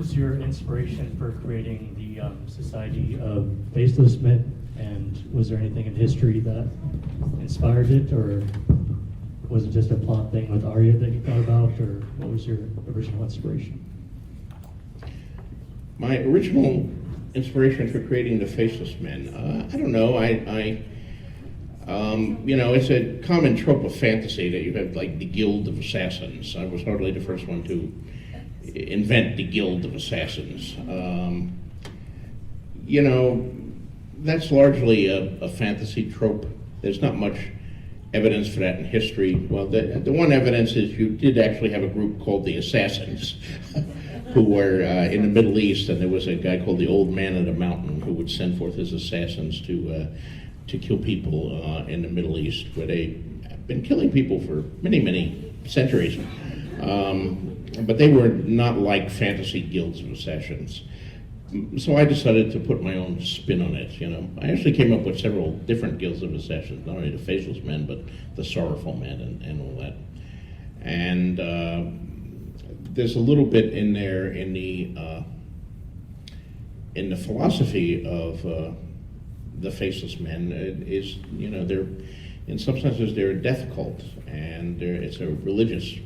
was your inspiration for creating the Society of Faceless Men? And was there anything in history that inspired it, or was it just a plot thing with Arya that you thought about, or what was your original inspiration? My original inspiration for creating the Faceless Men, I don't know. It's a common trope of fantasy that you have like the Guild of Assassins. I was hardly the first one to invent the Guild of Assassins. That's largely a fantasy trope. There's not much evidence for that in history. Well, the one evidence is you did actually have a group called the Assassins who were in the Middle East, and there was a guy called the Old Man of the Mountain who would send forth his assassins to kill people in the Middle East, where they've been killing people for many, many centuries. But they were not like fantasy guilds of assassins. So I decided to put my own spin on it. I actually came up with several different guilds of assassins, not only the Faceless Men, but the Sorrowful Men and all that. And there's a little bit in there in the philosophy of the Faceless Men. They're in some senses they're a death cult, and it's a religious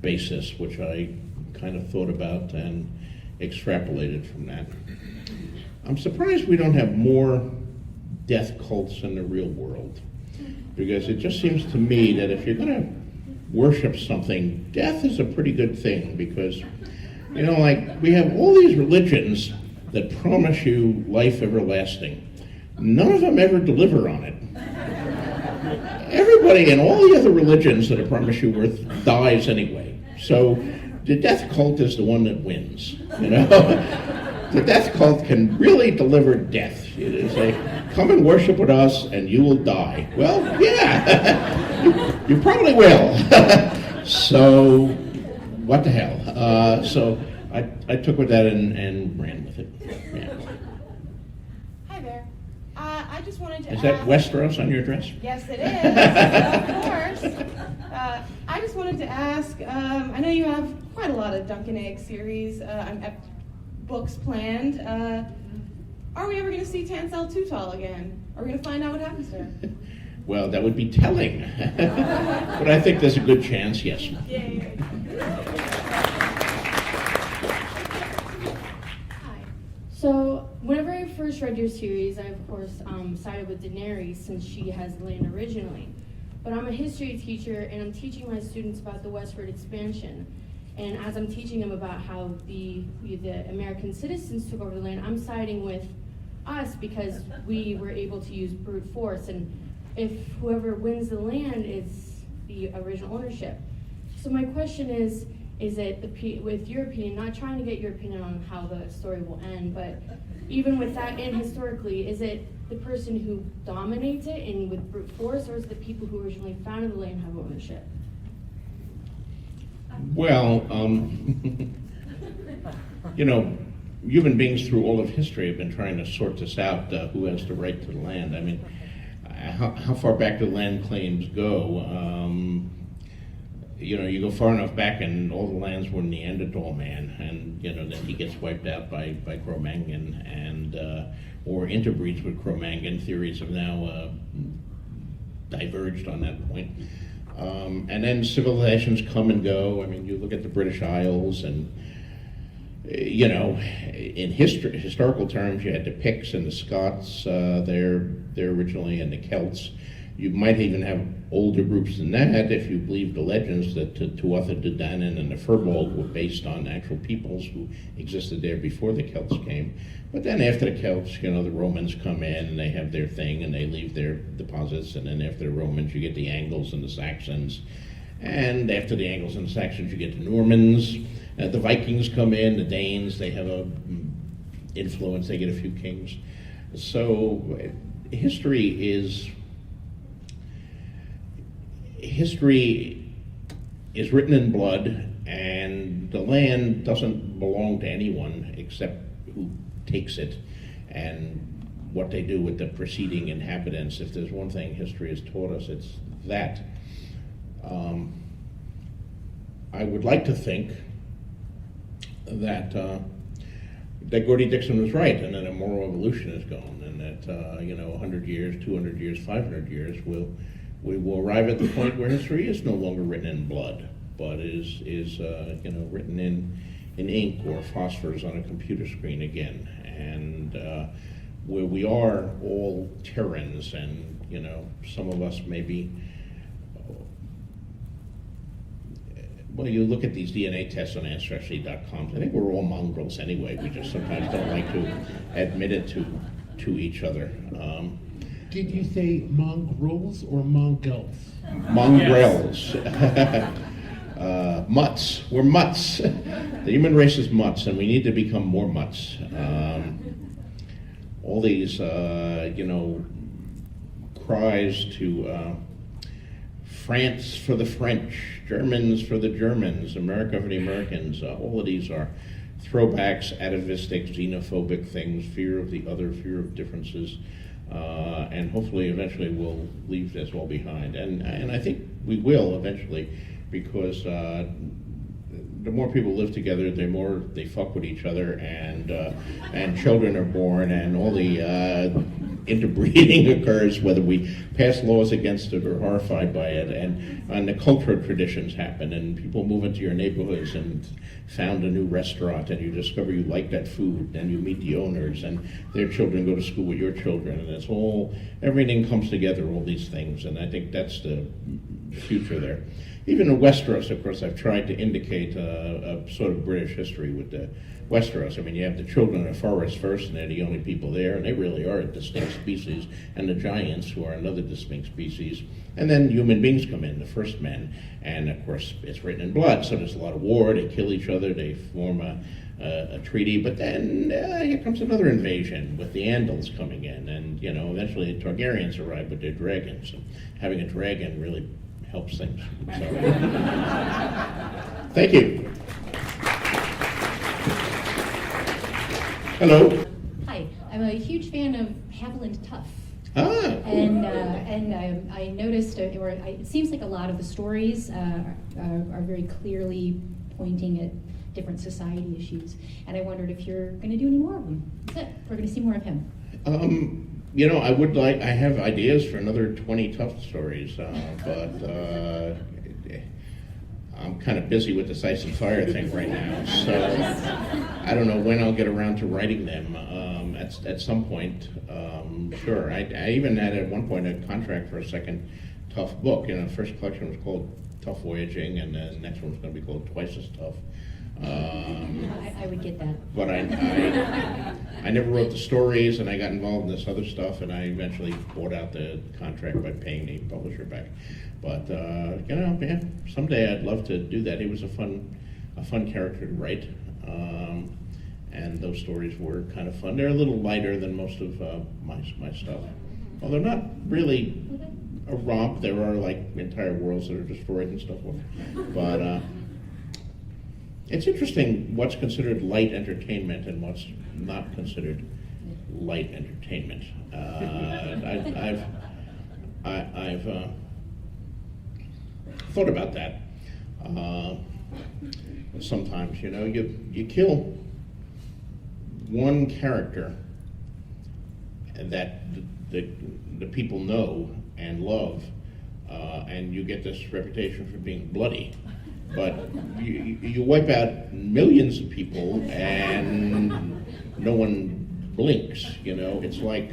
basis, which I kind of thought about and extrapolated from that. I'm surprised we don't have more death cults in the real world, because it just seems to me that if you're going to worship something, death is a pretty good thing, because we have all these religions that promise you life everlasting. None of them ever deliver on it. Everybody in all the other religions that promise you worth dies anyway. So the death cult is the one that wins. The death cult can really deliver death. They say, come and worship with us and you will die. Well, yeah, you probably will. So what the hell? So I took with that and ran with it. Yeah. Hi there. I just wanted to Is that Westeros on your dress? Yes, it is, of course. I just wanted to ask, I know you have quite a lot of Dunk and Egg series books planned. Are we ever going to see Tansel Too Tall again? Are we going to find out what happens to her? Well, that would be telling. But I think there's a good chance, yes. Yay. Hi. So, whenever I first read your series, I of course sided with Daenerys since she has the land originally. But I'm a history teacher, and I'm teaching my students about the westward expansion. And as I'm teaching them about how the American citizens took over the land, I'm siding with us because we were able to use brute force. And if whoever wins the land is the original ownership. So my question is it, with your opinion, not trying to get your opinion on how the story will end, but even with that, and historically, is it the person who dominates it and with brute force, or is it the people who originally founded the land have ownership? Well, human beings through all of history have been trying to sort this out, who has the right to the land. I mean, how far back do land claims go? You go far enough back and all the lands were Neanderthal man, and then he gets wiped out by Cro-Magnon, and or interbreeds with Cro-Magnon. Theories have now diverged on that point. And then civilizations come and go. I mean, you look at the British Isles, and in historical terms, you had the Picts and the Scots there originally, and the Celts. You might even have older groups than that if you believe the legends that Tuatha De Danann and the Firbolg were based on actual peoples who existed there before the Celts came. But then after the Celts, the Romans come in and they have their thing and they leave their deposits. And then after the Romans, you get the Angles and the Saxons. And after the Angles and the Saxons, you get the Normans. The Vikings come in, the Danes, they have a influence, they get a few kings. So history is written in blood, and the land doesn't belong to anyone except who takes it and what they do with the preceding inhabitants. If there's one thing history has taught us, it's that. I would like to think that Gordy Dixon was right, and that a moral evolution is going, and that 100 years, 200 years, 500 years, we will arrive at the point where history is no longer written in blood, but is written in ink or phosphors on a computer screen again, and where we are all Terrans, and some of us maybe. Well, you look at these DNA tests on Ancestry.com, I think we're all mongrels anyway. We just sometimes don't like to admit it to each other. Did you say mongrels or mongrels? Mongrels. Mutts. We're mutts. The human race is mutts, and we need to become more mutts. All these, cries to France for the French, Germans for the Germans, America for the Americans. All of these are throwbacks, atavistic, xenophobic things, fear of the other, fear of differences, and hopefully eventually we'll leave this all behind. And I think we will eventually, because the more people live together, the more they fuck with each other, and children are born, and all the interbreeding occurs, whether we pass laws against it or horrified by it, and the cultural traditions happen, and people move into your neighborhoods and found a new restaurant, and you discover you like that food, and you meet the owners, and their children go to school with your children, and it's all, everything comes together, all these things, and I think that's the future there. Even in Westeros, of course, I've tried to indicate a sort of British history with the Westeros. I mean, you have the children of the forest first, and they're the only people there, and they really are a distinct species, and the giants, who are another distinct species. And then human beings come in, the first men, and of course, it's written in blood, so there's a lot of war, they kill each other, they form a treaty, but then here comes another invasion with the Andals coming in, and eventually the Targaryens arrive with their dragons, and having a dragon really helps things. So, thank you. Hello. Hi, I'm a huge fan of Haviland Tough. Ah. And I noticed, it seems like a lot of the stories are very clearly pointing at different society issues. And I wondered if you're going to do any more of them. That's it. We're going to see more of him. I have ideas for another 20 Tough stories, but I'm kind of busy with this Ice and Fire thing right now, so I don't know when I'll get around to writing them. At some point, sure. I even had at one point a contract for a second Tough book. The first collection was called Tough Voyaging, and the next one was going to be called Twice as Tough. I would get that. But I never wrote the stories, and I got involved in this other stuff, and I eventually bought out the contract by paying the publisher back. But someday I'd love to do that. He was a fun character to write, and those stories were kind of fun. They're a little lighter than most of my stuff. Well, they're not really a romp. There are like entire worlds that are destroyed and stuff. But it's interesting what's considered light entertainment and what's not considered light entertainment. I've thought about that. Sometimes, you kill one character that the people know and love, and you get this reputation for being bloody. But you wipe out millions of people and no one blinks, It's like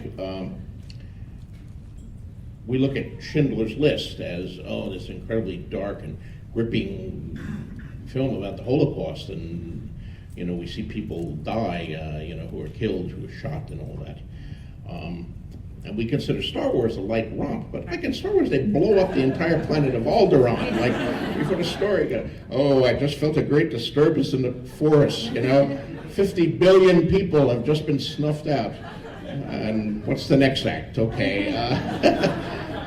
we look at Schindler's List as, this incredibly dark and gripping film about the Holocaust, and, we see people die, who are killed, who are shot and all that. And we consider Star Wars a light romp, but like in Star Wars, they blow up the entire planet of Alderaan. Like, before the story, I just felt a great disturbance in the forest, 50 billion people have just been snuffed out. And what's the next act? Okay.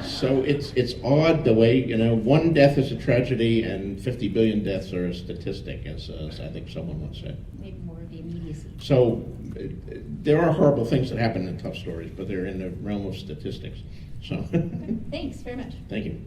So it's odd the way, one death is a tragedy and 50 billion deaths are a statistic, as I think someone once said. Maybe more of the immediacy. So there are horrible things that happen in Tough stories, but they're in the realm of statistics. So Thanks very much. thank you.